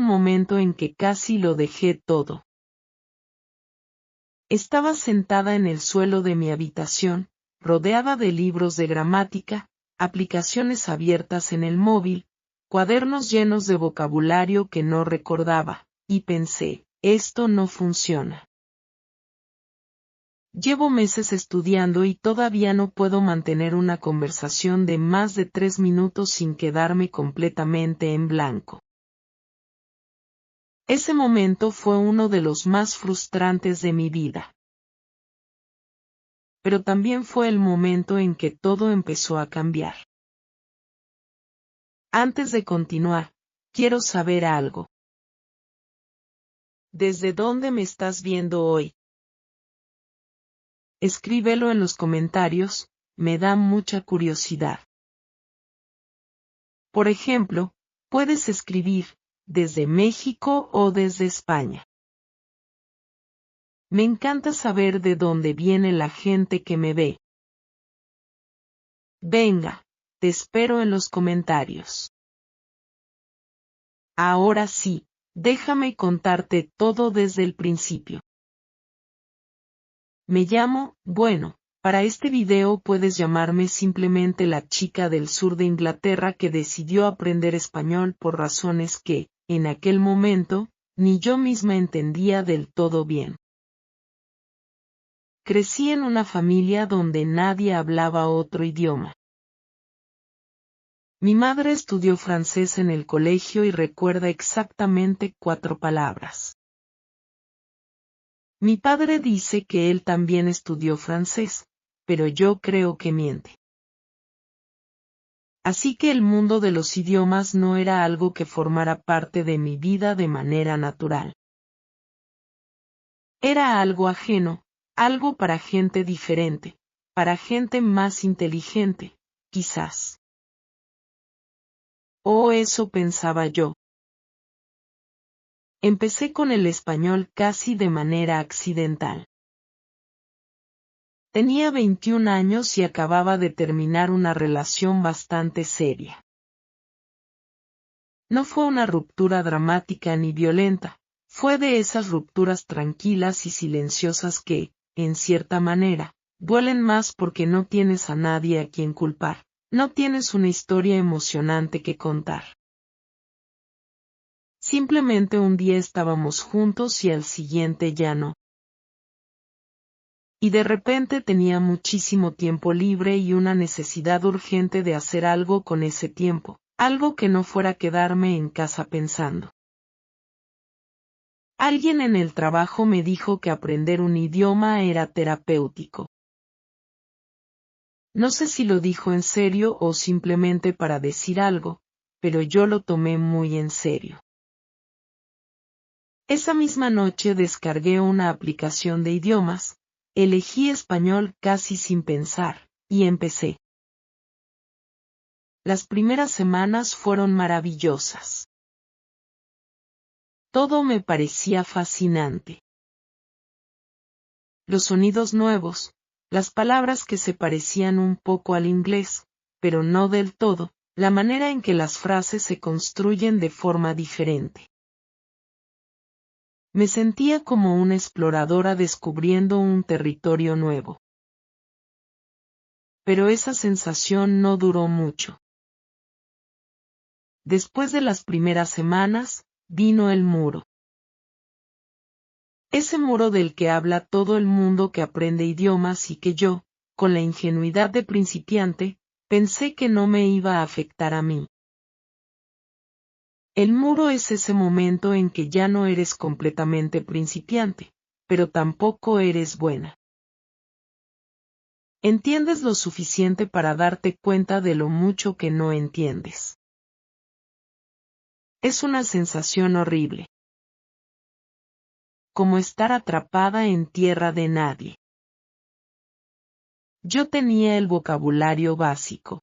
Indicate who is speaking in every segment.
Speaker 1: momento en que casi lo dejé todo. Estaba sentada en el suelo de mi habitación, rodeada de libros de gramática, aplicaciones abiertas en el móvil, cuadernos llenos de vocabulario que no recordaba, y pensé, esto no funciona. Llevo meses estudiando y todavía no puedo mantener una conversación de más de 3 minutos sin quedarme completamente en blanco. Ese momento fue uno de los más frustrantes de mi vida. Pero también fue el momento en que todo empezó a cambiar. Antes de continuar, quiero saber algo. ¿Desde dónde me estás viendo hoy? Escríbelo en los comentarios, me da mucha curiosidad. Por ejemplo, puedes escribir, desde México o desde España. Me encanta saber de dónde viene la gente que me ve. Venga, te espero en los comentarios. Ahora sí, déjame contarte todo desde el principio. Me llamo, para este video puedes llamarme simplemente la chica del sur de Inglaterra que decidió aprender español por razones que, en aquel momento, ni yo misma entendía del todo bien. Crecí en una familia donde nadie hablaba otro idioma. Mi madre estudió francés en el colegio y recuerda exactamente 4 palabras. Mi padre dice que él también estudió francés, pero yo creo que miente. Así que el mundo de los idiomas no era algo que formara parte de mi vida de manera natural. Era algo ajeno, algo para gente diferente, para gente más inteligente, quizás. O eso pensaba yo. Empecé con el español casi de manera accidental. Tenía 21 años y acababa de terminar una relación bastante seria. No fue una ruptura dramática ni violenta, fue de esas rupturas tranquilas y silenciosas que, en cierta manera, duelen más porque no tienes a nadie a quien culpar, no tienes una historia emocionante que contar. Simplemente un día estábamos juntos y al siguiente ya no. Y de repente tenía muchísimo tiempo libre y una necesidad urgente de hacer algo con ese tiempo, algo que no fuera quedarme en casa pensando. Alguien en el trabajo me dijo que aprender un idioma era terapéutico. No sé si lo dijo en serio o simplemente para decir algo, pero yo lo tomé muy en serio. Esa misma noche descargué una aplicación de idiomas, elegí español casi sin pensar, y empecé. Las primeras semanas fueron maravillosas. Todo me parecía fascinante. Los sonidos nuevos, las palabras que se parecían un poco al inglés, pero no del todo, la manera en que las frases se construyen de forma diferente. Me sentía como una exploradora descubriendo un territorio nuevo. Pero esa sensación no duró mucho. Después de las primeras semanas, vino el muro. Ese muro del que habla todo el mundo que aprende idiomas y que yo, con la ingenuidad de principiante, pensé que no me iba a afectar a mí. El muro es ese momento en que ya no eres completamente principiante, pero tampoco eres buena. Entiendes lo suficiente para darte cuenta de lo mucho que no entiendes. Es una sensación horrible. Como estar atrapada en tierra de nadie. Yo tenía el vocabulario básico.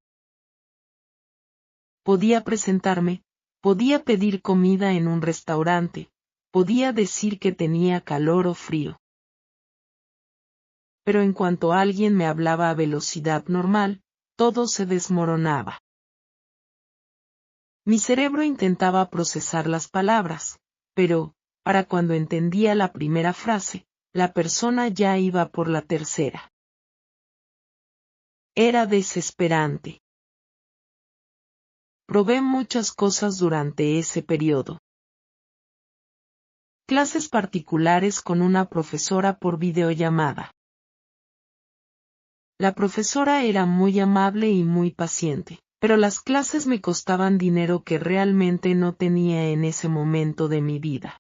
Speaker 1: Podía presentarme, podía pedir comida en un restaurante, podía decir que tenía calor o frío. Pero en cuanto alguien me hablaba a velocidad normal, todo se desmoronaba. Mi cerebro intentaba procesar las palabras, pero, para cuando entendía la primera frase, la persona ya iba por la tercera. Era desesperante. Probé muchas cosas durante ese periodo. Clases particulares con una profesora por videollamada. La profesora era muy amable y muy paciente, pero las clases me costaban dinero que realmente no tenía en ese momento de mi vida.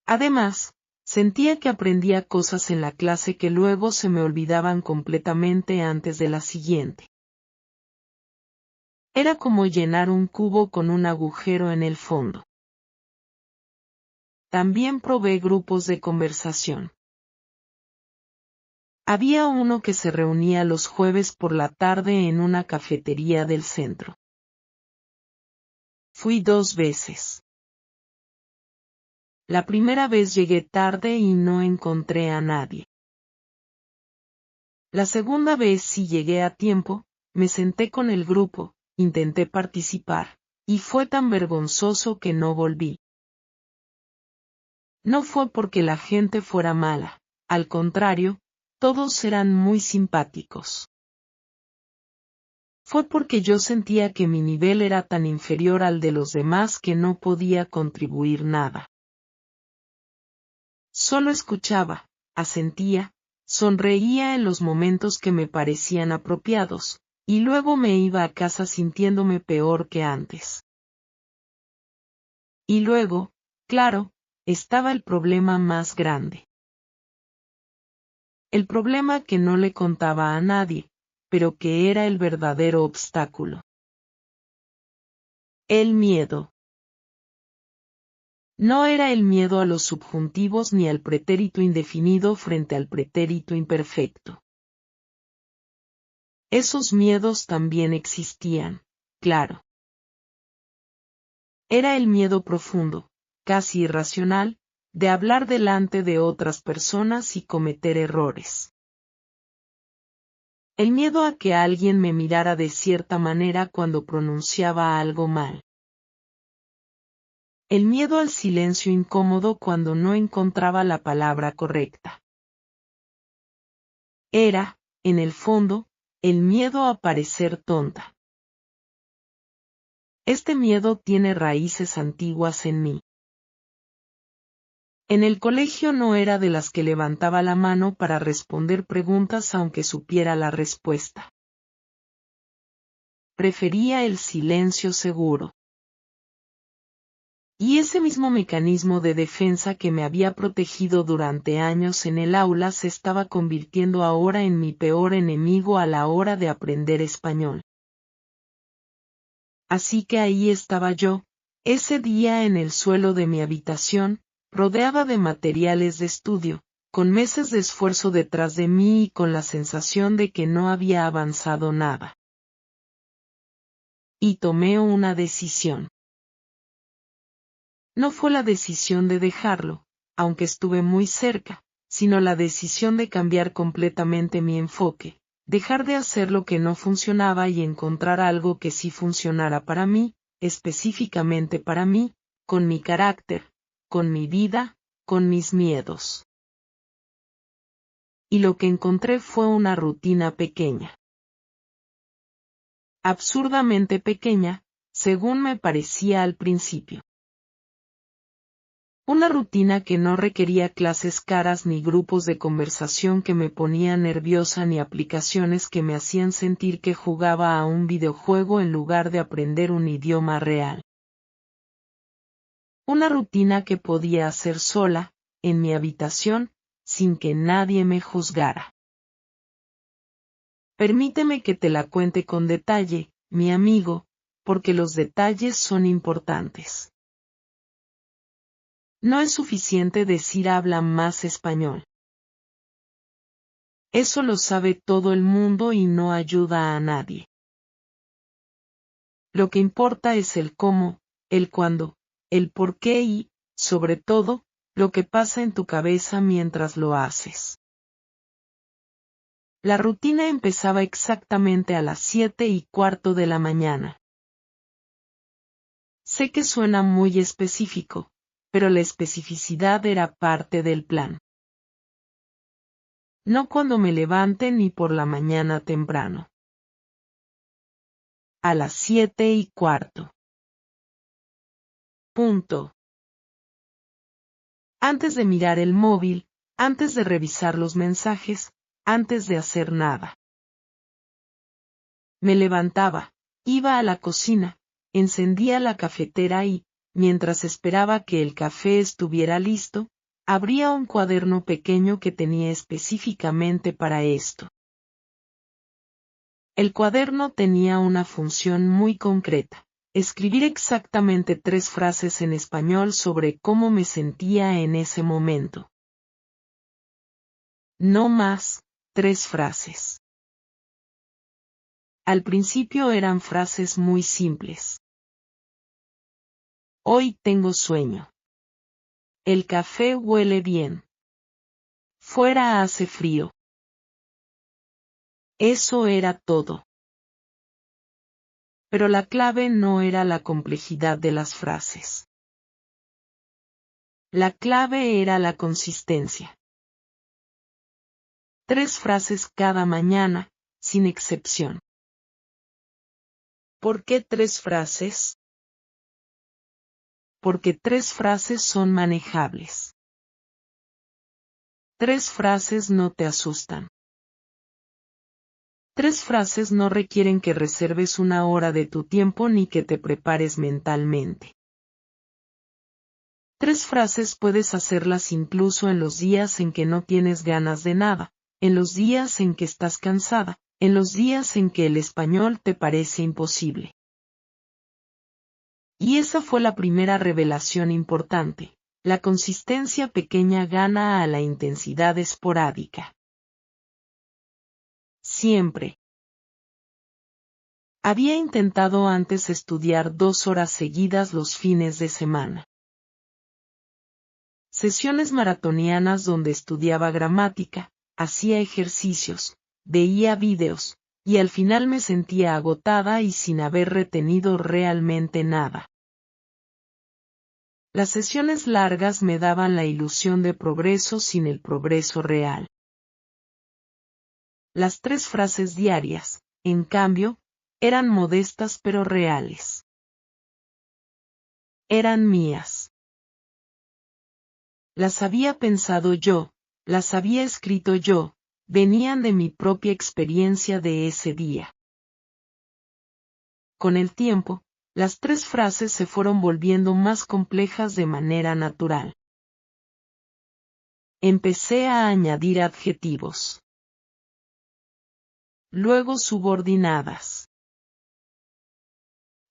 Speaker 1: Además, sentía que aprendía cosas en la clase que luego se me olvidaban completamente antes de la siguiente. Era como llenar un cubo con un agujero en el fondo. También probé grupos de conversación. Había uno que se reunía los jueves por la tarde en una cafetería del centro. Fui 2 veces. La primera vez llegué tarde y no encontré a nadie. La segunda vez sí llegué a tiempo, me senté con el grupo, intenté participar, y fue tan vergonzoso que no volví. No fue porque la gente fuera mala, al contrario, todos eran muy simpáticos. Fue porque yo sentía que mi nivel era tan inferior al de los demás que no podía contribuir nada. Solo escuchaba, asentía, sonreía en los momentos que me parecían apropiados, y luego me iba a casa sintiéndome peor que antes. Y luego, claro, estaba el problema más grande. El problema que no le contaba a nadie, pero que era el verdadero obstáculo. El miedo. No era el miedo a los subjuntivos ni al pretérito indefinido frente al pretérito imperfecto. Esos miedos también existían, claro. Era el miedo profundo, casi irracional, de hablar delante de otras personas y cometer errores. El miedo a que alguien me mirara de cierta manera cuando pronunciaba algo mal. El miedo al silencio incómodo cuando no encontraba la palabra correcta. Era, en el fondo, el miedo a parecer tonta. Este miedo tiene raíces antiguas en mí. En el colegio no era de las que levantaba la mano para responder preguntas aunque supiera la respuesta. Prefería el silencio seguro. Y ese mismo mecanismo de defensa que me había protegido durante años en el aula se estaba convirtiendo ahora en mi peor enemigo a la hora de aprender español. Así que ahí estaba yo, ese día en el suelo de mi habitación, rodeada de materiales de estudio, con meses de esfuerzo detrás de mí y con la sensación de que no había avanzado nada. Y tomé una decisión. No fue la decisión de dejarlo, aunque estuve muy cerca, sino la decisión de cambiar completamente mi enfoque, dejar de hacer lo que no funcionaba y encontrar algo que sí funcionara para mí, específicamente para mí, con mi carácter, con mi vida, con mis miedos. Y lo que encontré fue una rutina pequeña. Absurdamente pequeña, según me parecía al principio. Una rutina que no requería clases caras ni grupos de conversación que me ponían nerviosa ni aplicaciones que me hacían sentir que jugaba a un videojuego en lugar de aprender un idioma real. Una rutina que podía hacer sola, en mi habitación, sin que nadie me juzgara. Permíteme que te la cuente con detalle, mi amigo, porque los detalles son importantes. No es suficiente decir habla más español. Eso lo sabe todo el mundo y no ayuda a nadie. Lo que importa es el cómo, el cuándo, el por qué y, sobre todo, lo que pasa en tu cabeza mientras lo haces. La rutina empezaba exactamente a las 7:15 de la mañana. Sé que suena muy específico, pero la especificidad era parte del plan. No cuando me levante ni por la mañana temprano. A las 7:15. Punto. Antes de mirar el móvil, antes de revisar los mensajes, antes de hacer nada. Me levantaba, iba a la cocina, encendía la cafetera y, mientras esperaba que el café estuviera listo, abría un cuaderno pequeño que tenía específicamente para esto. El cuaderno tenía una función muy concreta: escribir exactamente 3 frases en español sobre cómo me sentía en ese momento. No más, 3 frases. Al principio eran frases muy simples. Hoy tengo sueño. El café huele bien. Fuera hace frío. Eso era todo. Pero la clave no era la complejidad de las frases. La clave era la consistencia. 3 frases cada mañana, sin excepción. ¿Por qué 3 frases? Porque 3 frases son manejables. 3 frases no te asustan. 3 frases no requieren que reserves una hora de tu tiempo ni que te prepares mentalmente. 3 frases puedes hacerlas incluso en los días en que no tienes ganas de nada, en los días en que estás cansada, en los días en que el español te parece imposible. Y esa fue la primera revelación importante: la consistencia pequeña gana a la intensidad esporádica. Siempre. Había intentado antes estudiar 2 horas seguidas los fines de semana. Sesiones maratonianas donde estudiaba gramática, hacía ejercicios, veía videos, y al final me sentía agotada y sin haber retenido realmente nada. Las sesiones largas me daban la ilusión de progreso sin el progreso real. Las 3 frases diarias, en cambio, eran modestas pero reales. Eran mías. Las había pensado yo, las había escrito yo, venían de mi propia experiencia de ese día. Con el tiempo, las 3 frases se fueron volviendo más complejas de manera natural. Empecé a añadir adjetivos. Luego subordinadas.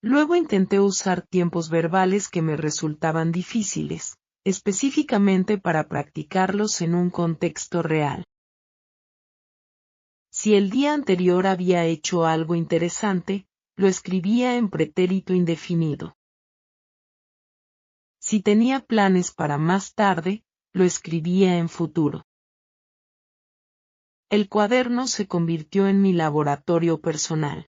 Speaker 1: Luego intenté usar tiempos verbales que me resultaban difíciles, específicamente para practicarlos en un contexto real. Si el día anterior había hecho algo interesante, lo escribía en pretérito indefinido. Si tenía planes para más tarde, lo escribía en futuro. El cuaderno se convirtió en mi laboratorio personal.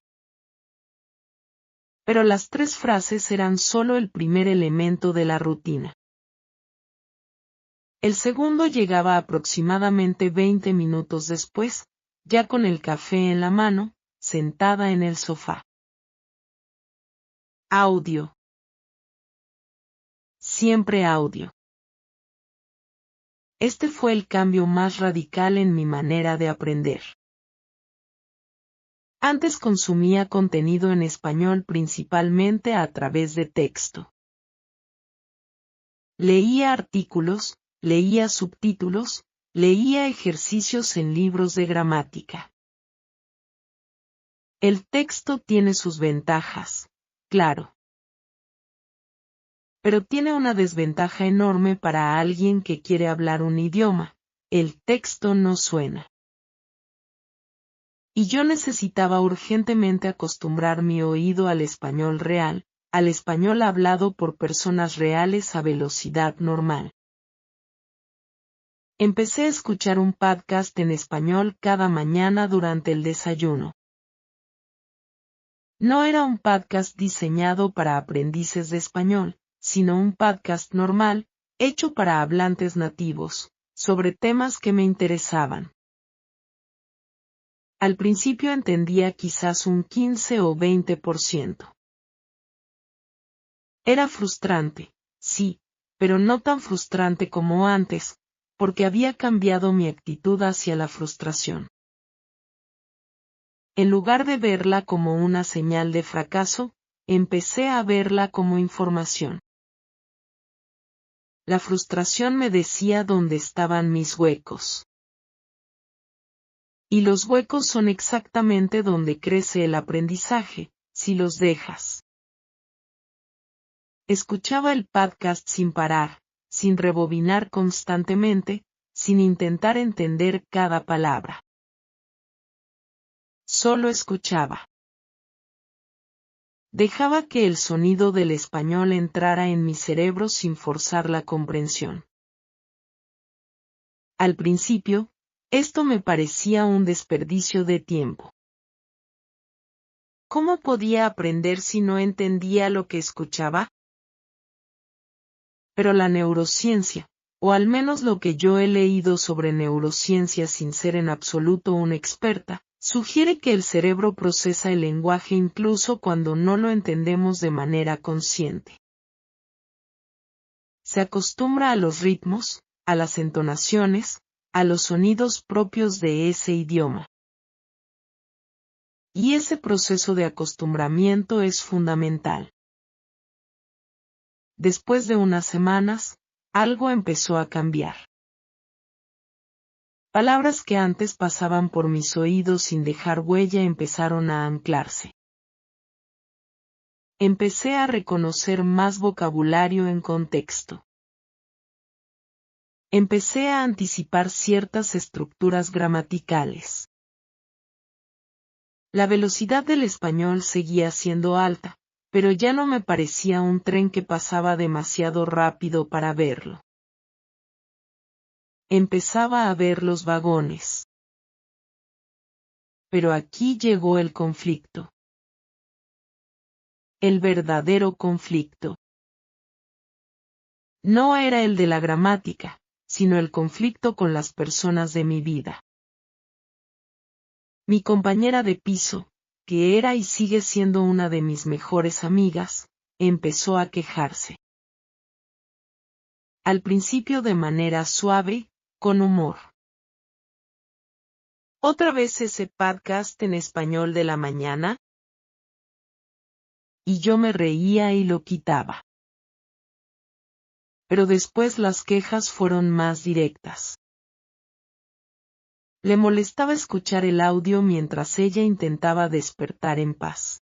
Speaker 1: Pero las 3 frases eran solo el primer elemento de la rutina. El segundo llegaba aproximadamente 20 minutos después, ya con el café en la mano, sentada en el sofá. Audio. Siempre audio. Este fue el cambio más radical en mi manera de aprender. Antes consumía contenido en español principalmente a través de texto. Leía artículos, leía subtítulos, leía ejercicios en libros de gramática. El texto tiene sus ventajas, claro. Pero tiene una desventaja enorme para alguien que quiere hablar un idioma: el texto no suena. Y yo necesitaba urgentemente acostumbrar mi oído al español real, al español hablado por personas reales a velocidad normal. Empecé a escuchar un podcast en español cada mañana durante el desayuno. No era un podcast diseñado para aprendices de español, sino un podcast normal, hecho para hablantes nativos, sobre temas que me interesaban. Al principio entendía quizás un 15 o 20%. Era frustrante, sí, pero no tan frustrante como antes, porque había cambiado mi actitud hacia la frustración. En lugar de verla como una señal de fracaso, empecé a verla como información. La frustración me decía dónde estaban mis huecos. Y los huecos son exactamente donde crece el aprendizaje, si los dejas. Escuchaba el podcast sin parar, sin rebobinar constantemente, sin intentar entender cada palabra. Solo escuchaba. Dejaba que el sonido del español entrara en mi cerebro sin forzar la comprensión. Al principio, esto me parecía un desperdicio de tiempo. ¿Cómo podía aprender si no entendía lo que escuchaba? Pero la neurociencia, o al menos lo que yo he leído sobre neurociencia sin ser en absoluto una experta, sugiere que el cerebro procesa el lenguaje incluso cuando no lo entendemos de manera consciente. Se acostumbra a los ritmos, a las entonaciones, a los sonidos propios de ese idioma. Y ese proceso de acostumbramiento es fundamental. Después de unas semanas, algo empezó a cambiar. Palabras que antes pasaban por mis oídos sin dejar huella empezaron a anclarse. Empecé a reconocer más vocabulario en contexto. Empecé a anticipar ciertas estructuras gramaticales. La velocidad del español seguía siendo alta, pero ya no me parecía un tren que pasaba demasiado rápido para verlo. Empezaba a ver los vagones. Pero aquí llegó el conflicto. El verdadero conflicto. No era el de la gramática, sino el conflicto con las personas de mi vida. Mi compañera de piso, que era y sigue siendo una de mis mejores amigas, empezó a quejarse. Al principio de manera suave, con humor. ¿Otra vez ese podcast en español de la mañana? Y yo me reía y lo quitaba. Pero después las quejas fueron más directas. Le molestaba escuchar el audio mientras ella intentaba despertar en paz.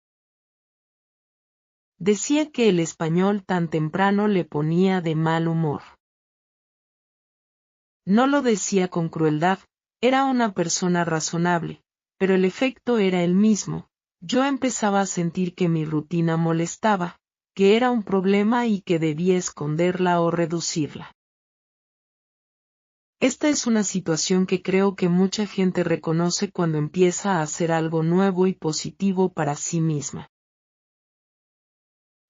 Speaker 1: Decía que el español tan temprano le ponía de mal humor. No lo decía con crueldad, era una persona razonable, pero el efecto era el mismo. Yo empezaba a sentir que mi rutina molestaba, que era un problema y que debía esconderla o reducirla. Esta es una situación que creo que mucha gente reconoce cuando empieza a hacer algo nuevo y positivo para sí misma.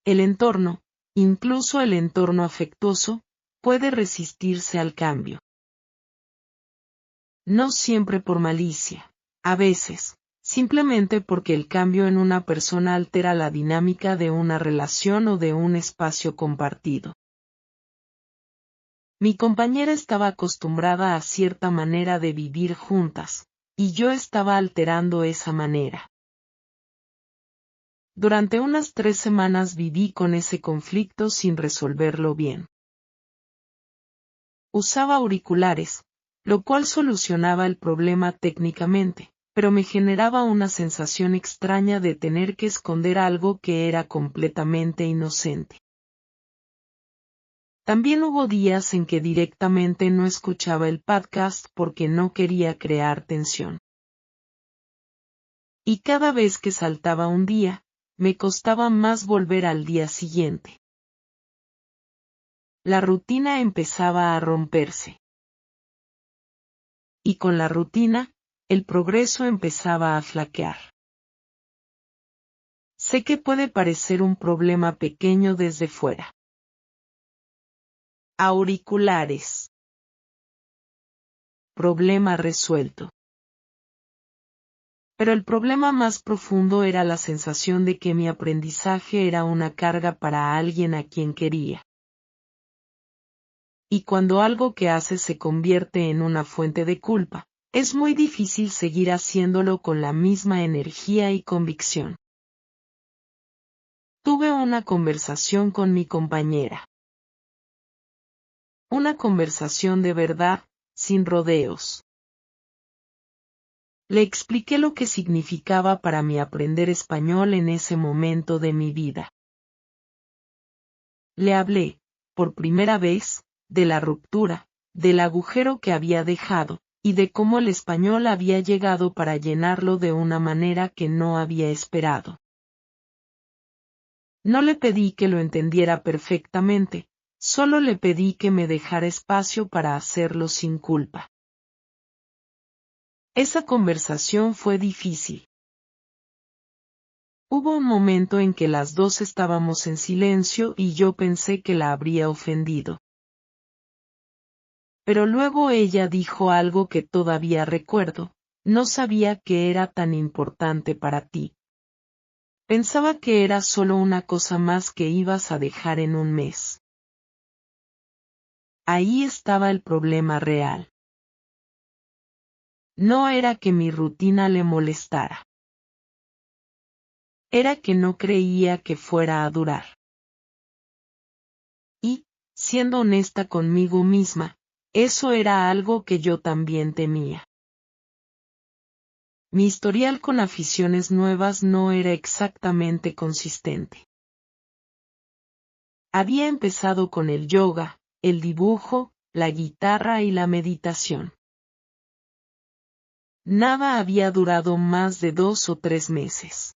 Speaker 1: El entorno, incluso el entorno afectuoso, puede resistirse al cambio. No siempre por malicia, a veces, simplemente porque el cambio en una persona altera la dinámica de una relación o de un espacio compartido. Mi compañera estaba acostumbrada a cierta manera de vivir juntas, y yo estaba alterando esa manera. Durante unas 3 semanas viví con ese conflicto sin resolverlo bien. Usaba auriculares, lo cual solucionaba el problema técnicamente, pero me generaba una sensación extraña de tener que esconder algo que era completamente inocente. También hubo días en que directamente no escuchaba el podcast porque no quería crear tensión. Y cada vez que saltaba un día, me costaba más volver al día siguiente. La rutina empezaba a romperse. Y con la rutina, el progreso empezaba a flaquear. Sé que puede parecer un problema pequeño desde fuera. Auriculares. Problema resuelto. Pero el problema más profundo era la sensación de que mi aprendizaje era una carga para alguien a quien quería. Y cuando algo que haces se convierte en una fuente de culpa, es muy difícil seguir haciéndolo con la misma energía y convicción. Tuve una conversación con mi compañera. Una conversación de verdad, sin rodeos. Le expliqué lo que significaba para mí aprender español en ese momento de mi vida. Le hablé, por primera vez, de la ruptura, del agujero que había dejado, y de cómo el español había llegado para llenarlo de una manera que no había esperado. No le pedí que lo entendiera perfectamente, solo le pedí que me dejara espacio para hacerlo sin culpa. Esa conversación fue difícil. Hubo un momento en que las dos estábamos en silencio y yo pensé que la habría ofendido. Pero luego ella dijo algo que todavía recuerdo: no sabía que era tan importante para ti. Pensaba que era solo una cosa más que ibas a dejar en un mes. Ahí estaba el problema real. No era que mi rutina le molestara. Era que no creía que fuera a durar. Y, siendo honesta conmigo misma, eso era algo que yo también temía. Mi historial con aficiones nuevas no era exactamente consistente. Había empezado con el yoga, el dibujo, la guitarra y la meditación. Nada había durado más de 2 o 3 meses.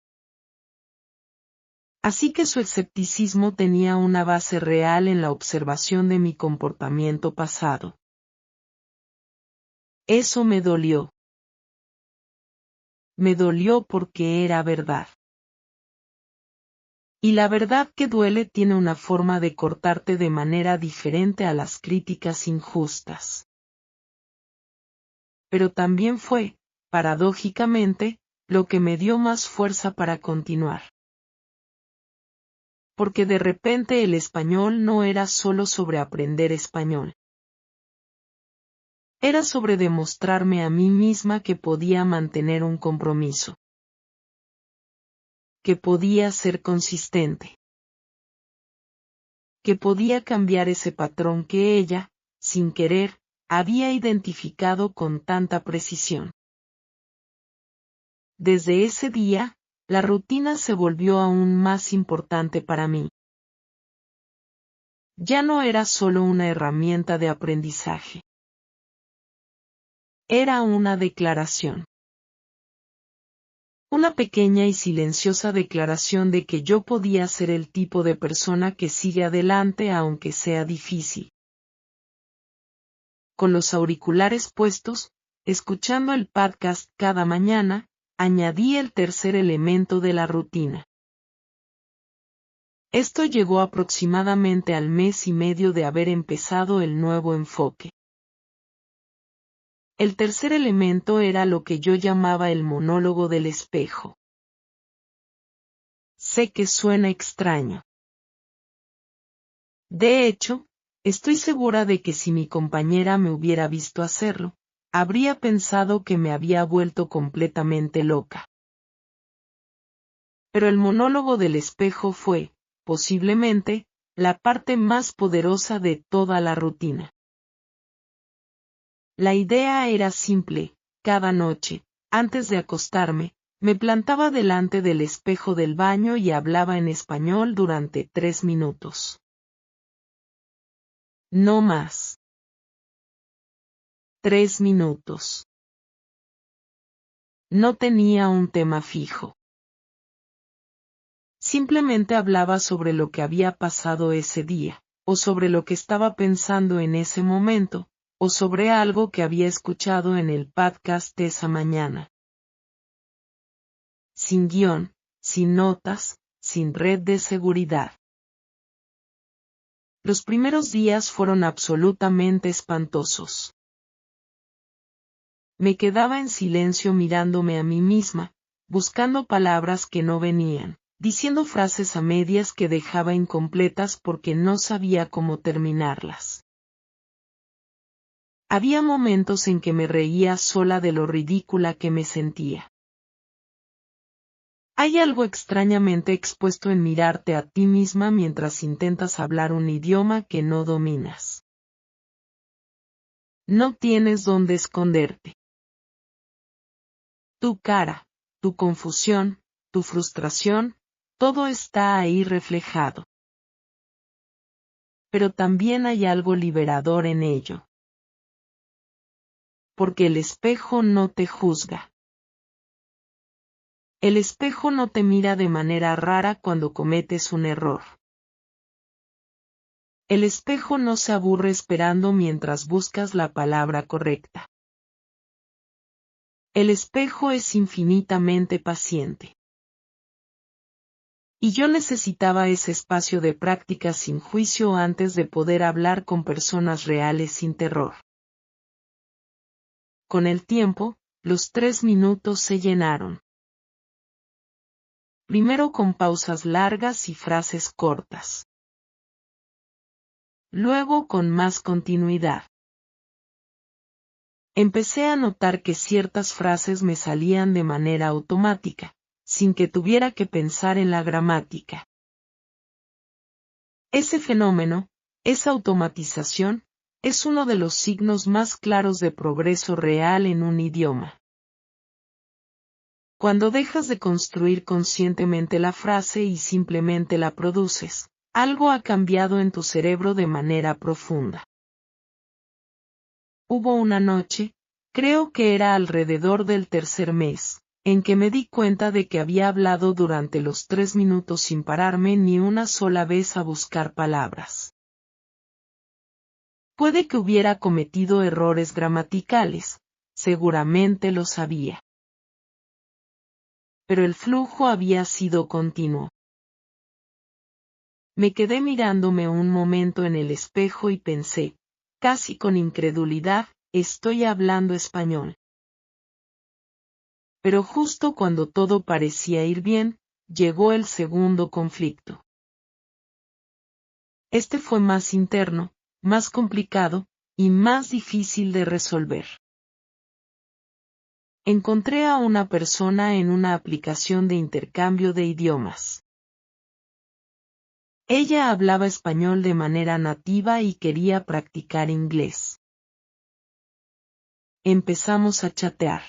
Speaker 1: Así que su escepticismo tenía una base real en la observación de mi comportamiento pasado. Eso me dolió. Me dolió porque era verdad. Y la verdad que duele tiene una forma de cortarte de manera diferente a las críticas injustas. Pero también fue, paradójicamente, lo que me dio más fuerza para continuar. Porque de repente el español no era solo sobre aprender español. Era sobre demostrarme a mí misma que podía mantener un compromiso. Que podía ser consistente. Que podía cambiar ese patrón que ella, sin querer, había identificado con tanta precisión. Desde ese día, la rutina se volvió aún más importante para mí. Ya no era solo una herramienta de aprendizaje. Era una declaración. Una pequeña y silenciosa declaración de que yo podía ser el tipo de persona que sigue adelante aunque sea difícil. Con los auriculares puestos, escuchando el podcast cada mañana, añadí el tercer elemento de la rutina. Esto llegó aproximadamente al mes y medio de haber empezado el nuevo enfoque. El tercer elemento era lo que yo llamaba el monólogo del espejo. Sé que suena extraño. De hecho, estoy segura de que si mi compañera me hubiera visto hacerlo, habría pensado que me había vuelto completamente loca. Pero el monólogo del espejo fue, posiblemente, la parte más poderosa de toda la rutina. La idea era simple: cada noche, antes de acostarme, me plantaba delante del espejo del baño y hablaba en español durante 3 minutos. No más. 3 minutos. No tenía un tema fijo. Simplemente hablaba sobre lo que había pasado ese día, o sobre lo que estaba pensando en ese momento, o sobre algo que había escuchado en el podcast esa mañana. Sin guión, sin notas, sin red de seguridad. Los primeros días fueron absolutamente espantosos. Me quedaba en silencio mirándome a mí misma, buscando palabras que no venían, diciendo frases a medias que dejaba incompletas porque no sabía cómo terminarlas. Había momentos en que me reía sola de lo ridícula que me sentía. Hay algo extrañamente expuesto en mirarte a ti misma mientras intentas hablar un idioma que no dominas. No tienes dónde esconderte. Tu cara, tu confusión, tu frustración, todo está ahí reflejado. Pero también hay algo liberador en ello. Porque el espejo no te juzga. El espejo no te mira de manera rara cuando cometes un error. El espejo no se aburre esperando mientras buscas la palabra correcta. El espejo es infinitamente paciente. Y yo necesitaba ese espacio de práctica sin juicio antes de poder hablar con personas reales sin terror. Con el tiempo, los 3 minutos se llenaron. Primero con pausas largas y frases cortas. Luego con más continuidad. Empecé a notar que ciertas frases me salían de manera automática, sin que tuviera que pensar en la gramática. Ese fenómeno, esa automatización, es uno de los signos más claros de progreso real en un idioma. Cuando dejas de construir conscientemente la frase y simplemente la produces, algo ha cambiado en tu cerebro de manera profunda. Hubo una noche, creo que era alrededor del 3er mes, en que me di cuenta de que había hablado durante los 3 minutos sin pararme ni una sola vez a buscar palabras. Puede que hubiera cometido errores gramaticales, seguramente lo sabía. Pero el flujo había sido continuo. Me quedé mirándome un momento en el espejo y pensé, casi con incredulidad, estoy hablando español. Pero justo cuando todo parecía ir bien, llegó el segundo conflicto. Este fue más interno, más complicado, y más difícil de resolver. Encontré a una persona en una aplicación de intercambio de idiomas. Ella hablaba español de manera nativa y quería practicar inglés. Empezamos a chatear.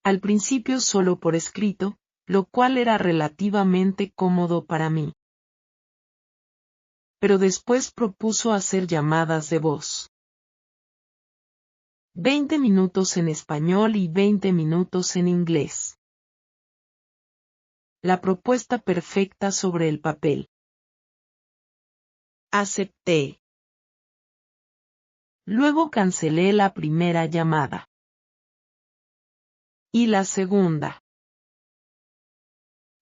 Speaker 1: Al principio solo por escrito, lo cual era relativamente cómodo para mí. Pero después propuso hacer llamadas de voz. 20 minutos en español y 20 minutos en inglés. La propuesta perfecta sobre el papel. Acepté. Luego cancelé la primera llamada. Y la segunda.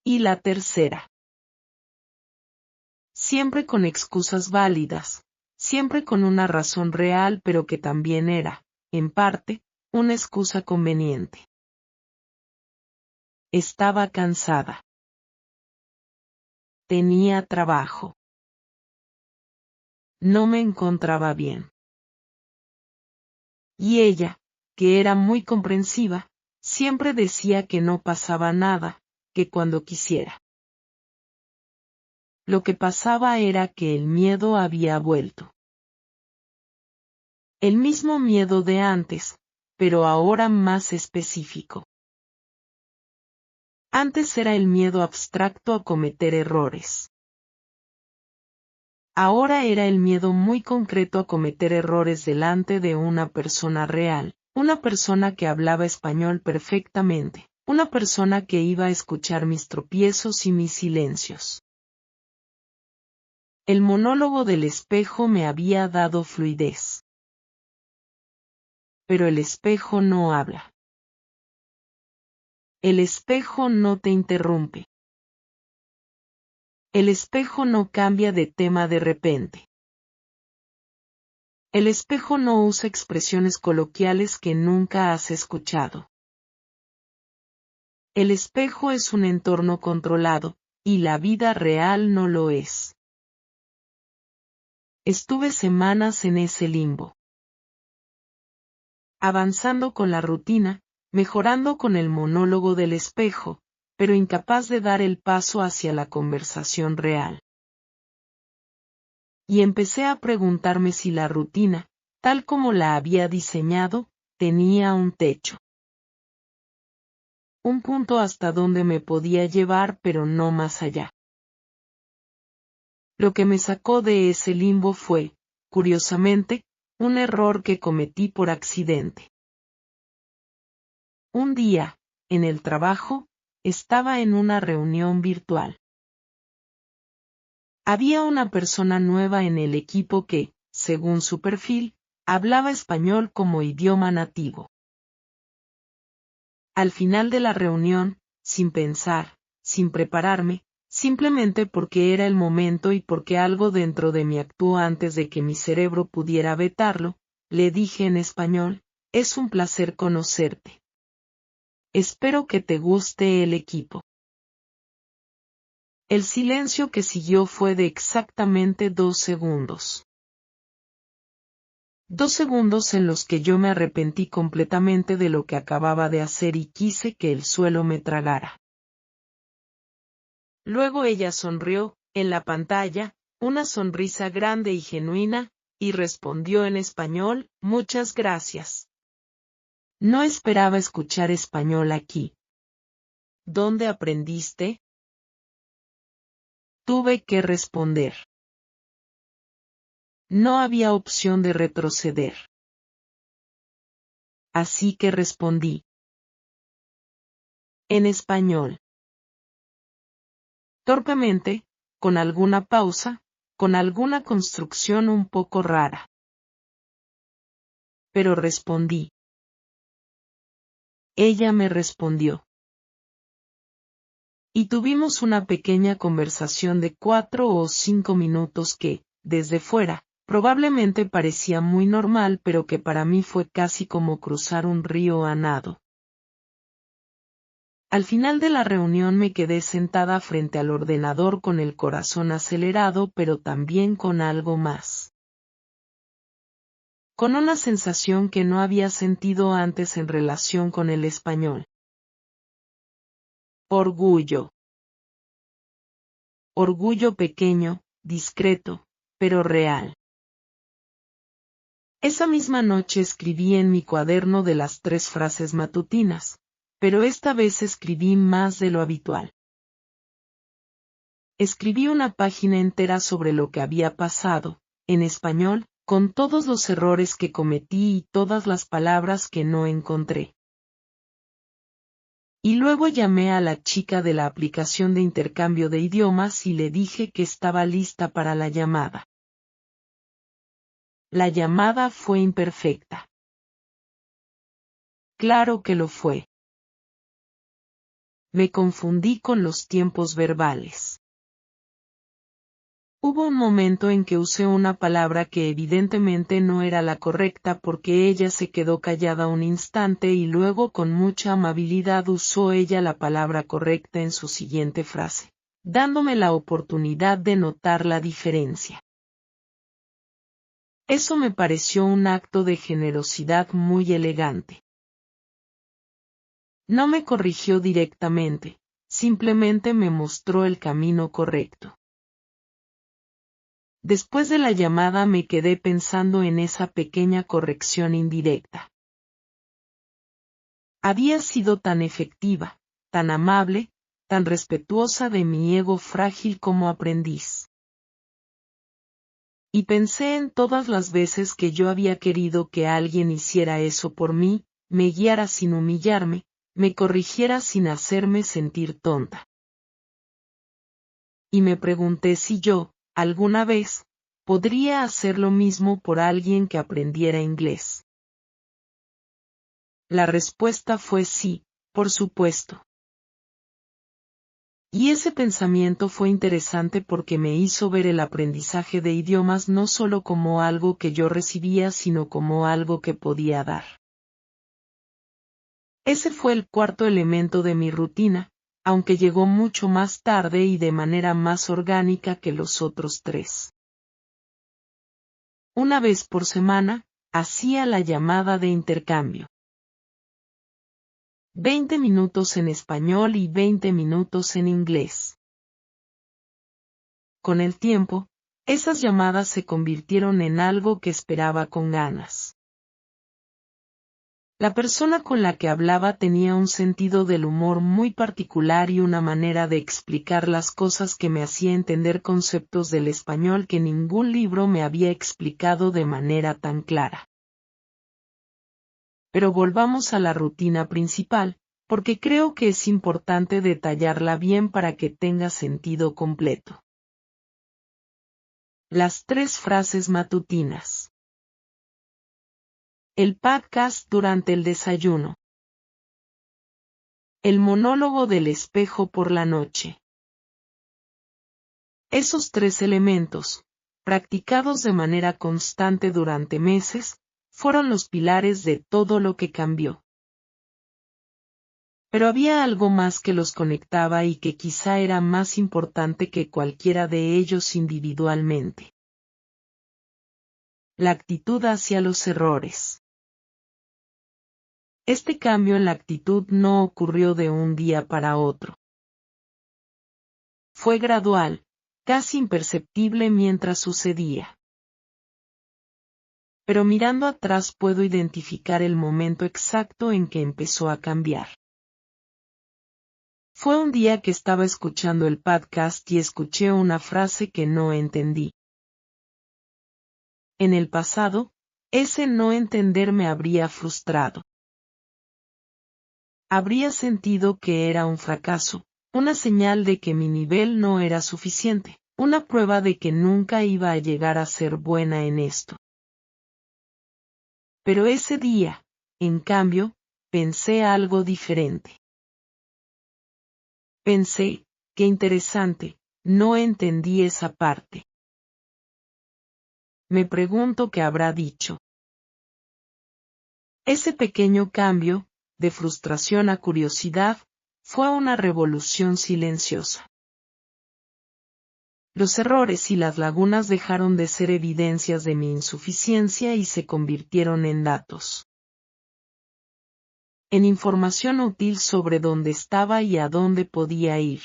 Speaker 1: Y la tercera. Siempre con excusas válidas, siempre con una razón real pero que también era, en parte, una excusa conveniente. Estaba cansada. Tenía trabajo. No me encontraba bien. Y ella, que era muy comprensiva, siempre decía que no pasaba nada, que cuando quisiera. Lo que pasaba era que el miedo había vuelto. El mismo miedo de antes, pero ahora más específico. Antes era el miedo abstracto a cometer errores. Ahora era el miedo muy concreto a cometer errores delante de una persona real, una persona que hablaba español perfectamente, una persona que iba a escuchar mis tropiezos y mis silencios. El monólogo del espejo me había dado fluidez. Pero el espejo no habla. El espejo no te interrumpe. El espejo no cambia de tema de repente. El espejo no usa expresiones coloquiales que nunca has escuchado. El espejo es un entorno controlado, y la vida real no lo es. Estuve semanas en ese limbo. Avanzando con la rutina, mejorando con el monólogo del espejo, pero incapaz de dar el paso hacia la conversación real. Y empecé a preguntarme si la rutina, tal como la había diseñado, tenía un techo. Un punto hasta donde me podía llevar, pero no más allá. Lo que me sacó de ese limbo fue, curiosamente, un error que cometí por accidente. Un día, en el trabajo, estaba en una reunión virtual. Había una persona nueva en el equipo que, según su perfil, hablaba español como idioma nativo. Al final de la reunión, sin pensar, sin prepararme, simplemente porque era el momento y porque algo dentro de mí actuó antes de que mi cerebro pudiera vetarlo, le dije en español: es un placer conocerte. Espero que te guste el equipo. El silencio que siguió fue de exactamente 2 segundos. 2 segundos en los que yo me arrepentí completamente de lo que acababa de hacer y quise que el suelo me tragara. Luego ella sonrió, en la pantalla, una sonrisa grande y genuina, y respondió en español: muchas gracias. No esperaba escuchar español aquí. ¿Dónde aprendiste? Tuve que responder. No había opción de retroceder. Así que respondí. En español. Torpemente, con alguna pausa, con alguna construcción un poco rara. Pero respondí. Ella me respondió. Y tuvimos una pequeña conversación de 4 o 5 minutos que, desde fuera, probablemente parecía muy normal, pero que para mí fue casi como cruzar un río a nado. Al final de la reunión me quedé sentada frente al ordenador con el corazón acelerado, pero también con algo más. Con una sensación que no había sentido antes en relación con el español. Orgullo. Orgullo pequeño, discreto, pero real. Esa misma noche escribí en mi cuaderno de las 3 frases matutinas, pero esta vez escribí más de lo habitual. Escribí una página entera sobre lo que había pasado, en español, con todos los errores que cometí y todas las palabras que no encontré. Y luego llamé a la chica de la aplicación de intercambio de idiomas y le dije que estaba lista para la llamada. La llamada fue imperfecta. Claro que lo fue. Me confundí con los tiempos verbales. Hubo un momento en que usé una palabra que evidentemente no era la correcta porque ella se quedó callada un instante y luego con mucha amabilidad usó ella la palabra correcta en su siguiente frase, dándome la oportunidad de notar la diferencia. Eso me pareció un acto de generosidad muy elegante. No me corrigió directamente, simplemente me mostró el camino correcto. Después de la llamada me quedé pensando en esa pequeña corrección indirecta. Había sido tan efectiva, tan amable, tan respetuosa de mi ego frágil como aprendiz. Y pensé en todas las veces que yo había querido que alguien hiciera eso por mí, me guiara sin humillarme, me corrigiera sin hacerme sentir tonta. Y me pregunté si yo, alguna vez, podría hacer lo mismo por alguien que aprendiera inglés. La respuesta fue sí, por supuesto. Y ese pensamiento fue interesante porque me hizo ver el aprendizaje de idiomas no solo como algo que yo recibía, sino como algo que podía dar. Ese fue el cuarto elemento de mi rutina, aunque llegó mucho más tarde y de manera más orgánica que los otros tres. Una vez por semana, hacía la llamada de intercambio. 20 minutos en español y 20 minutos en inglés. Con el tiempo, esas llamadas se convirtieron en algo que esperaba con ganas. La persona con la que hablaba tenía un sentido del humor muy particular y una manera de explicar las cosas que me hacía entender conceptos del español que ningún libro me había explicado de manera tan clara. Pero volvamos a la rutina principal, porque creo que es importante detallarla bien para que tenga sentido completo. Las 3 frases matutinas. El podcast durante el desayuno. El monólogo del espejo por la noche. Esos 3 elementos, practicados de manera constante durante meses, fueron los pilares de todo lo que cambió. Pero había algo más que los conectaba y que quizá era más importante que cualquiera de ellos individualmente. La actitud hacia los errores. Este cambio en la actitud no ocurrió de un día para otro. Fue gradual, casi imperceptible mientras sucedía. Pero mirando atrás puedo identificar el momento exacto en que empezó a cambiar. Fue un día que estaba escuchando el podcast y escuché una frase que no entendí. En el pasado, ese no entender me habría frustrado. Habría sentido que era un fracaso, una señal de que mi nivel no era suficiente, una prueba de que nunca iba a llegar a ser buena en esto. Pero ese día, en cambio, pensé algo diferente. Pensé, qué interesante, no entendí esa parte. Me pregunto qué habrá dicho. Ese pequeño cambio, de frustración a curiosidad, fue una revolución silenciosa. Los errores y las lagunas dejaron de ser evidencias de mi insuficiencia y se convirtieron en datos. En información útil sobre dónde estaba y a dónde podía ir.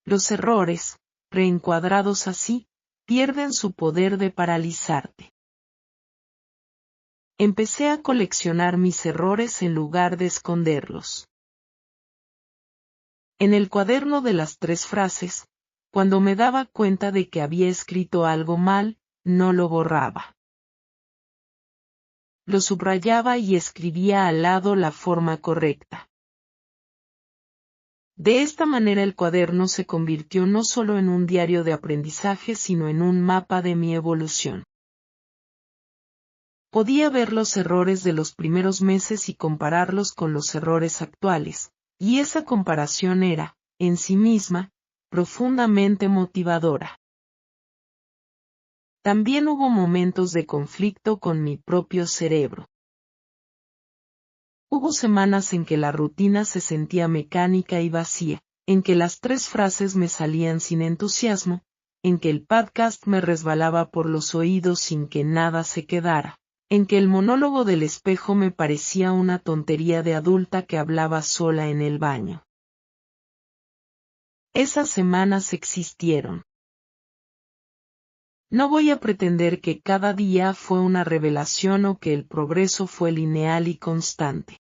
Speaker 1: Los errores, reencuadrados así, pierden su poder de paralizarte. Empecé a coleccionar mis errores en lugar de esconderlos. En el cuaderno de las 3 frases, cuando me daba cuenta de que había escrito algo mal, no lo borraba. Lo subrayaba y escribía al lado la forma correcta. De esta manera el cuaderno se convirtió no solo en un diario de aprendizaje, sino en un mapa de mi evolución. Podía ver los errores de los primeros meses y compararlos con los errores actuales, y esa comparación era, en sí misma, profundamente motivadora. También hubo momentos de conflicto con mi propio cerebro. Hubo semanas en que la rutina se sentía mecánica y vacía, en que las 3 frases me salían sin entusiasmo, en que el podcast me resbalaba por los oídos sin que nada se quedara, en que el monólogo del espejo me parecía una tontería de adulta que hablaba sola en el baño. Esas semanas existieron. No voy a pretender que cada día fue una revelación o que el progreso fue lineal y constante.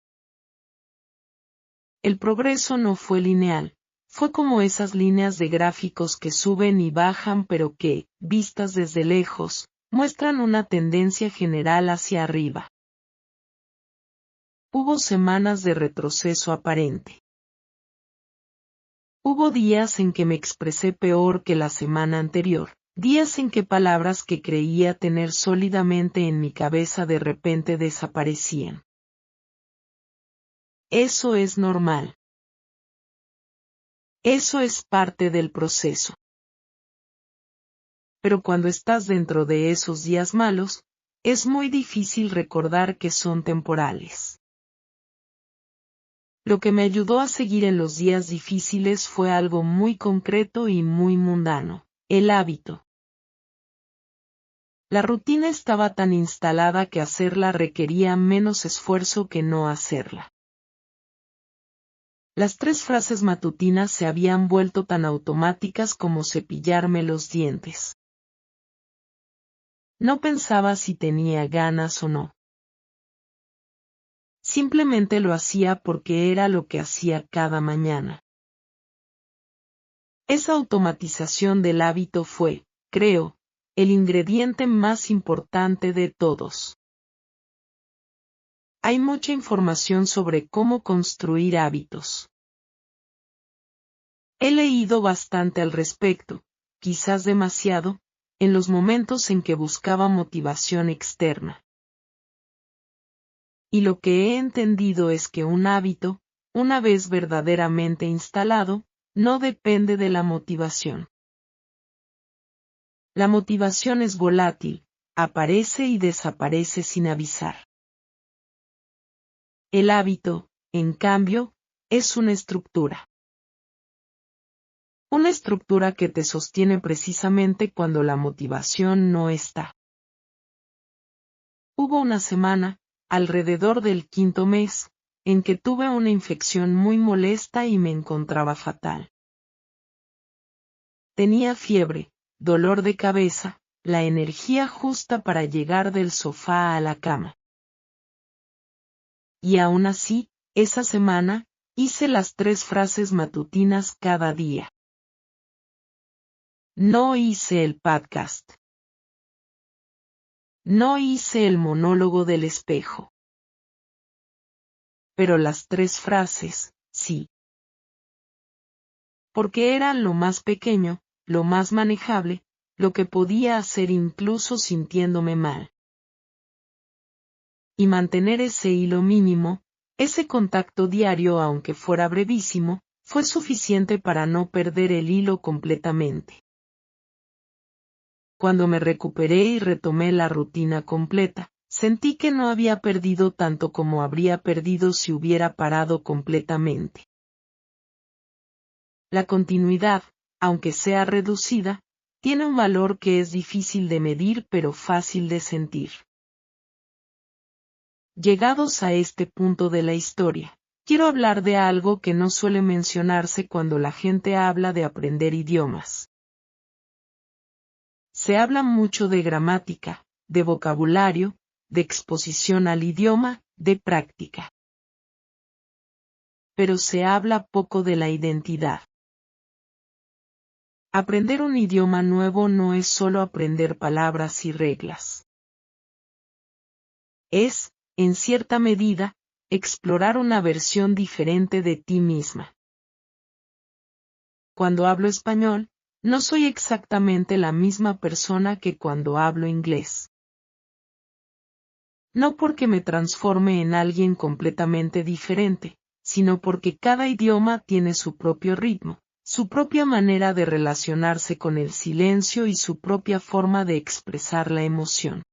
Speaker 1: El progreso no fue lineal, fue como esas líneas de gráficos que suben y bajan pero que, vistas desde lejos, muestran una tendencia general hacia arriba. Hubo semanas de retroceso aparente. Hubo días en que me expresé peor que la semana anterior, días en que palabras que creía tener sólidamente en mi cabeza de repente desaparecían. Eso es normal. Eso es parte del proceso. Pero cuando estás dentro de esos días malos, es muy difícil recordar que son temporales. Lo que me ayudó a seguir en los días difíciles fue algo muy concreto y muy mundano: el hábito. La rutina estaba tan instalada que hacerla requería menos esfuerzo que no hacerla. Las 3 frases matutinas se habían vuelto tan automáticas como cepillarme los dientes. No pensaba si tenía ganas o no. Simplemente lo hacía porque era lo que hacía cada mañana. Esa automatización del hábito fue, creo, el ingrediente más importante de todos. Hay mucha información sobre cómo construir hábitos. He leído bastante al respecto, quizás demasiado, en los momentos en que buscaba motivación externa. Y lo que he entendido es que un hábito, una vez verdaderamente instalado, no depende de la motivación. La motivación es volátil, aparece y desaparece sin avisar. El hábito, en cambio, es una estructura. Una estructura que te sostiene precisamente cuando la motivación no está. Hubo una semana, alrededor del 5.º mes, en que tuve una infección muy molesta y me encontraba fatal. Tenía fiebre, dolor de cabeza, la energía justa para llegar del sofá a la cama. Y aún así, esa semana, hice las 3 frases matutinas cada día. No hice el podcast. No hice el monólogo del espejo. Pero las 3 frases, sí. Porque eran lo más pequeño, lo más manejable, lo que podía hacer incluso sintiéndome mal. Y mantener ese hilo mínimo, ese contacto diario aunque fuera brevísimo, fue suficiente para no perder el hilo completamente. Cuando me recuperé y retomé la rutina completa, sentí que no había perdido tanto como habría perdido si hubiera parado completamente. La continuidad, aunque sea reducida, tiene un valor que es difícil de medir pero fácil de sentir. Llegados a este punto de la historia, quiero hablar de algo que no suele mencionarse cuando la gente habla de aprender idiomas. Se habla mucho de gramática, de vocabulario, de exposición al idioma, de práctica. Pero se habla poco de la identidad. Aprender un idioma nuevo no es solo aprender palabras y reglas. Es, en cierta medida, explorar una versión diferente de ti misma. Cuando hablo español, no soy exactamente la misma persona que cuando hablo inglés. No porque me transforme en alguien completamente diferente, sino porque cada idioma tiene su propio ritmo, su propia manera de relacionarse con el silencio y su propia forma de expresar la emoción.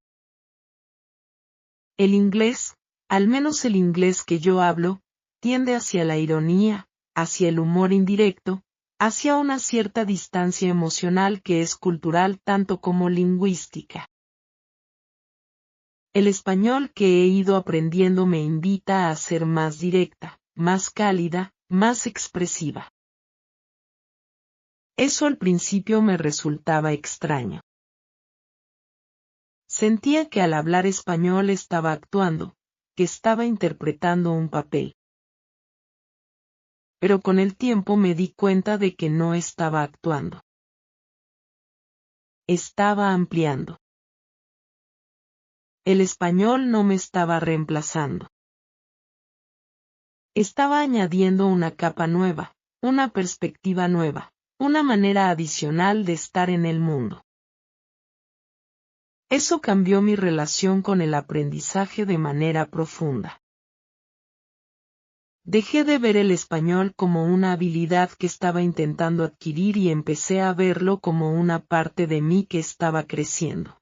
Speaker 1: El inglés, al menos el inglés que yo hablo, tiende hacia la ironía, hacia el humor indirecto, hacia una cierta distancia emocional que es cultural tanto como lingüística. El español que he ido aprendiendo me invita a ser más directa, más cálida, más expresiva. Eso al principio me resultaba extraño. Sentía que al hablar español estaba actuando, que estaba interpretando un papel. Pero con el tiempo me di cuenta de que no estaba actuando. Estaba ampliando. El español no me estaba reemplazando. Estaba añadiendo una capa nueva, una perspectiva nueva, una manera adicional de estar en el mundo. Eso cambió mi relación con el aprendizaje de manera profunda. Dejé de ver el español como una habilidad que estaba intentando adquirir y empecé a verlo como una parte de mí que estaba creciendo.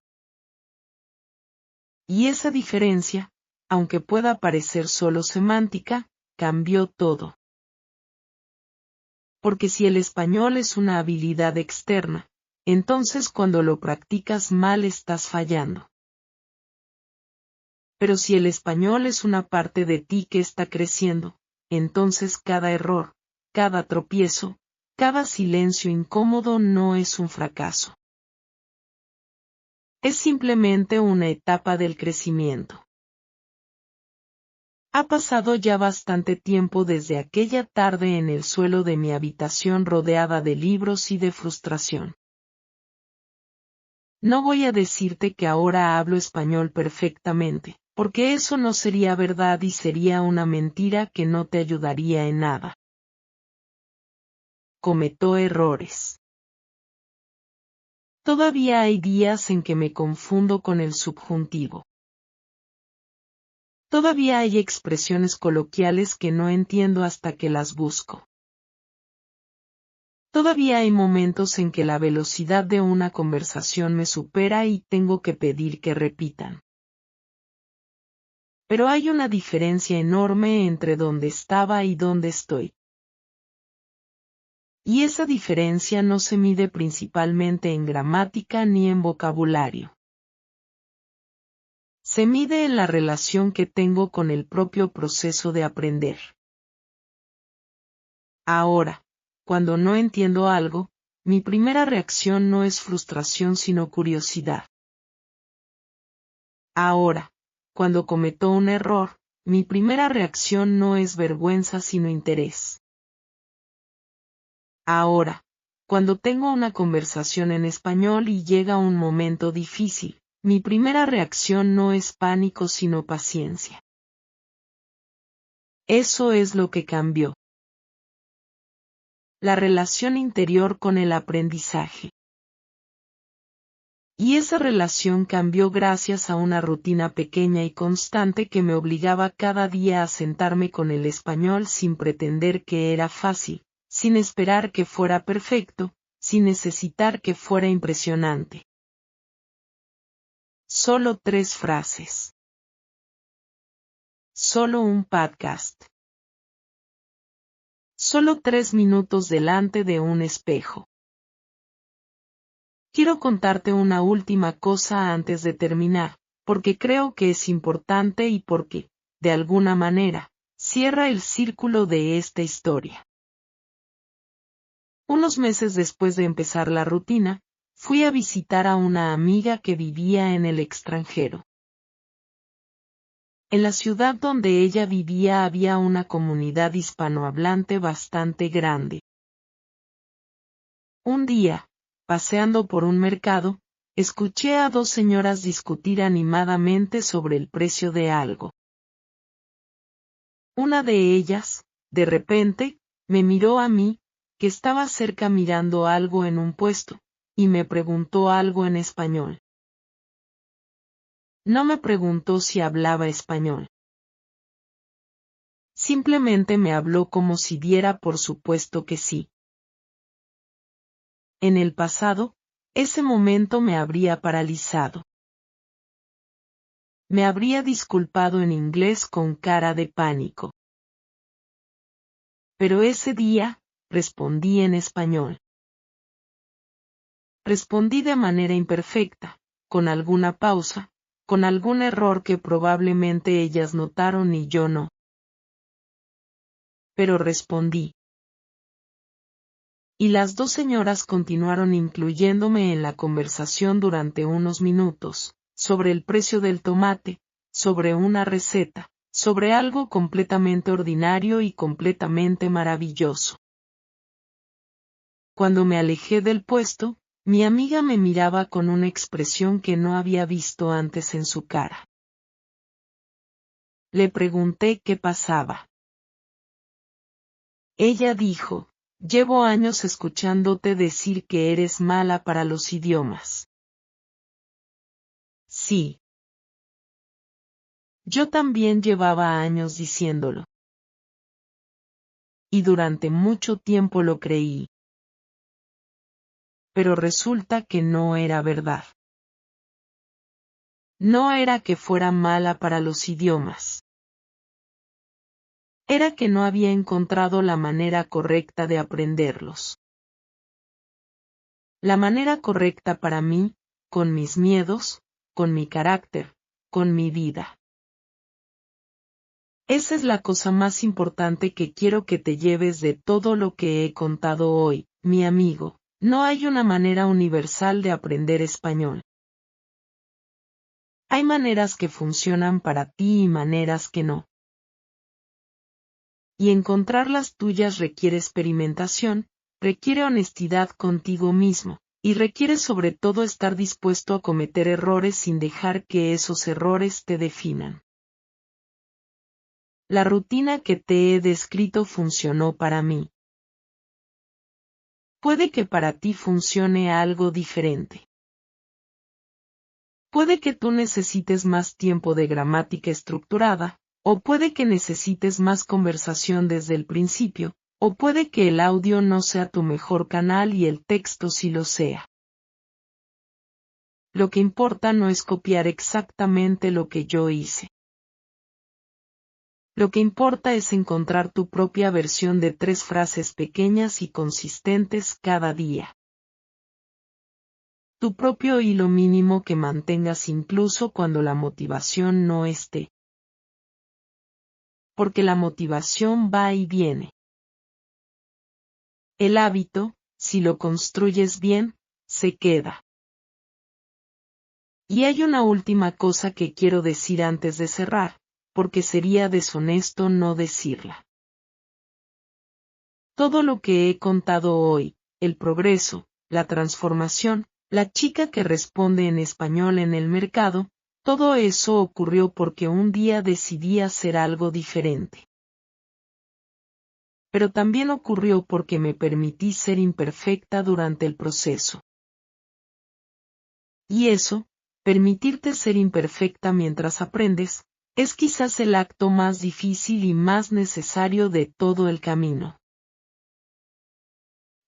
Speaker 1: Y esa diferencia, aunque pueda parecer solo semántica, cambió todo. Porque si el español es una habilidad externa, entonces cuando lo practicas mal estás fallando. Pero si el español es una parte de ti que está creciendo, entonces cada error, cada tropiezo, cada silencio incómodo no es un fracaso. Es simplemente una etapa del crecimiento. Ha pasado ya bastante tiempo desde aquella tarde en el suelo de mi habitación rodeada de libros y de frustración. No voy a decirte que ahora hablo español perfectamente, porque eso no sería verdad y sería una mentira que no te ayudaría en nada. Cometo errores. Todavía hay días en que me confundo con el subjuntivo. Todavía hay expresiones coloquiales que no entiendo hasta que las busco. Todavía hay momentos en que la velocidad de una conversación me supera y tengo que pedir que repitan. Pero hay una diferencia enorme entre donde estaba y donde estoy. Y esa diferencia no se mide principalmente en gramática ni en vocabulario. Se mide en la relación que tengo con el propio proceso de aprender. Ahora, cuando no entiendo algo, mi primera reacción no es frustración sino curiosidad. Ahora, cuando cometo un error, mi primera reacción no es vergüenza sino interés. Ahora, cuando tengo una conversación en español y llega un momento difícil, mi primera reacción no es pánico sino paciencia. Eso es lo que cambió. La relación interior con el aprendizaje. Y esa relación cambió gracias a una rutina pequeña y constante que me obligaba cada día a sentarme con el español sin pretender que era fácil, sin esperar que fuera perfecto, sin necesitar que fuera impresionante. Solo 3 frases. Solo un podcast. Solo 3 minutos delante de un espejo. Quiero contarte una última cosa antes de terminar, porque creo que es importante y porque, de alguna manera, cierra el círculo de esta historia. Unos meses después de empezar la rutina, fui a visitar a una amiga que vivía en el extranjero. En la ciudad donde ella vivía había una comunidad hispanohablante bastante grande. Un día, paseando por un mercado, escuché a 2 señoras discutir animadamente sobre el precio de algo. Una de ellas, de repente, me miró a mí, que estaba cerca mirando algo en un puesto, y me preguntó algo en español. No me preguntó si hablaba español. Simplemente me habló como si diera por supuesto que sí. En el pasado, ese momento me habría paralizado. Me habría disculpado en inglés con cara de pánico. Pero ese día, respondí en español. Respondí de manera imperfecta, con alguna pausa, con algún error que probablemente ellas notaron y yo no. Pero respondí. Y las 2 señoras continuaron incluyéndome en la conversación durante unos minutos, sobre el precio del tomate, sobre una receta, sobre algo completamente ordinario y completamente maravilloso. Cuando me alejé del puesto, mi amiga me miraba con una expresión que no había visto antes en su cara. Le pregunté qué pasaba. Ella dijo, llevo años escuchándote decir que eres mala para los idiomas. Sí. Yo también llevaba años diciéndolo. y durante mucho tiempo lo creí. Pero resulta que no era verdad. No era que fuera mala para los idiomas. Era que no había encontrado la manera correcta de aprenderlos. La manera correcta para mí, con mis miedos, con mi carácter, con mi vida. Esa es la cosa más importante que quiero que te lleves de todo lo que he contado hoy, mi amigo. No hay una manera universal de aprender español. Hay maneras que funcionan para ti y maneras que no. Y encontrar las tuyas requiere experimentación, requiere honestidad contigo mismo, y requiere sobre todo estar dispuesto a cometer errores sin dejar que esos errores te definan. La rutina que te he descrito funcionó para mí. Puede que para ti funcione algo diferente. Puede que tú necesites más tiempo de gramática estructurada, o puede que necesites más conversación desde el principio, o puede que el audio no sea tu mejor canal y el texto sí lo sea. Lo que importa no es copiar exactamente lo que yo hice. Lo que importa es encontrar tu propia versión de 3 frases pequeñas y consistentes cada día. Tu propio hilo mínimo que mantengas incluso cuando la motivación no esté. Porque la motivación va y viene. El hábito, si lo construyes bien, se queda. Y hay una última cosa que quiero decir antes de cerrar, porque sería deshonesto no decirla. Todo lo que he contado hoy, el progreso, la transformación, la chica que responde en español en el mercado, todo eso ocurrió porque un día decidí hacer algo diferente. Pero también ocurrió porque me permití ser imperfecta durante el proceso. Y eso, permitirte ser imperfecta mientras aprendes, es quizás el acto más difícil y más necesario de todo el camino.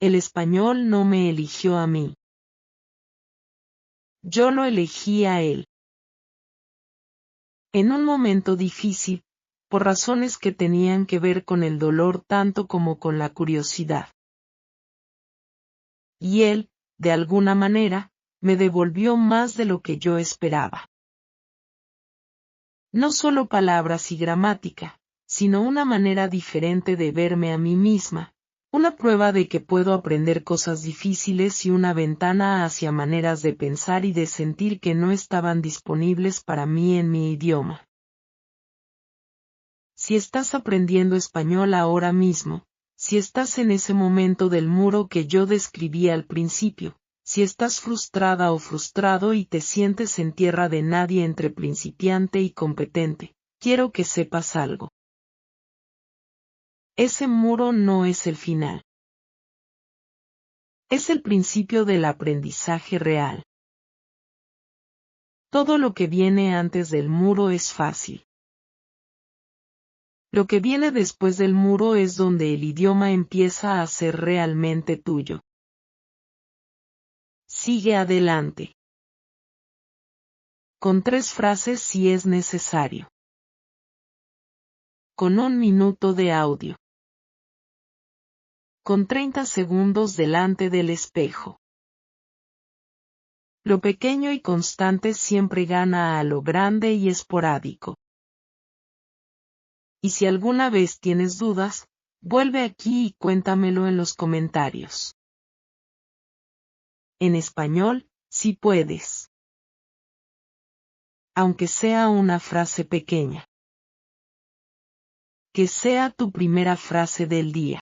Speaker 1: El español no me eligió a mí. Yo lo elegí a él. En un momento difícil, por razones que tenían que ver con el dolor tanto como con la curiosidad. Y él, de alguna manera, me devolvió más de lo que yo esperaba. No solo palabras y gramática, sino una manera diferente de verme a mí misma, una prueba de que puedo aprender cosas difíciles y una ventana hacia maneras de pensar y de sentir que no estaban disponibles para mí en mi idioma. Si estás aprendiendo español ahora mismo, si estás en ese momento del muro que yo describí al principio, si estás frustrada o frustrado y te sientes en tierra de nadie entre principiante y competente, quiero que sepas algo. Ese muro no es el final. Es el principio del aprendizaje real. Todo lo que viene antes del muro es fácil. Lo que viene después del muro es donde el idioma empieza a ser realmente tuyo. Sigue adelante. Con 3 frases si es necesario. Con 1 minuto de audio. Con 30 segundos delante del espejo. Lo pequeño y constante siempre gana a lo grande y esporádico. Y si alguna vez tienes dudas, vuelve aquí y cuéntamelo en los comentarios. En español, si puedes. Aunque sea una frase pequeña. Que sea tu primera frase del día.